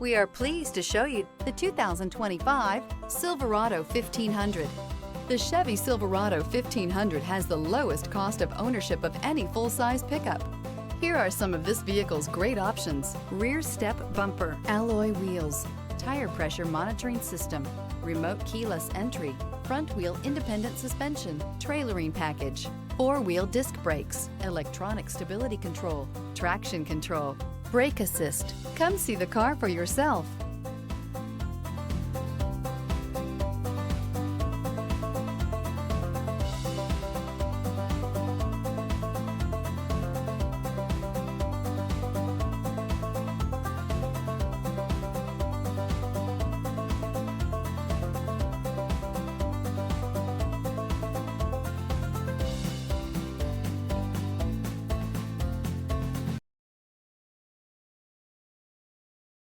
We are pleased to show you the 2025 Silverado 1500. The Chevy Silverado 1500 has the lowest cost of ownership of any full-size pickup. Here are some of this vehicle's great options: rear step bumper, alloy wheels, tire pressure monitoring system, remote keyless entry, front wheel independent suspension, trailering package, four-wheel disc brakes, electronic stability control, traction control, brake assist. Come see the car for yourself.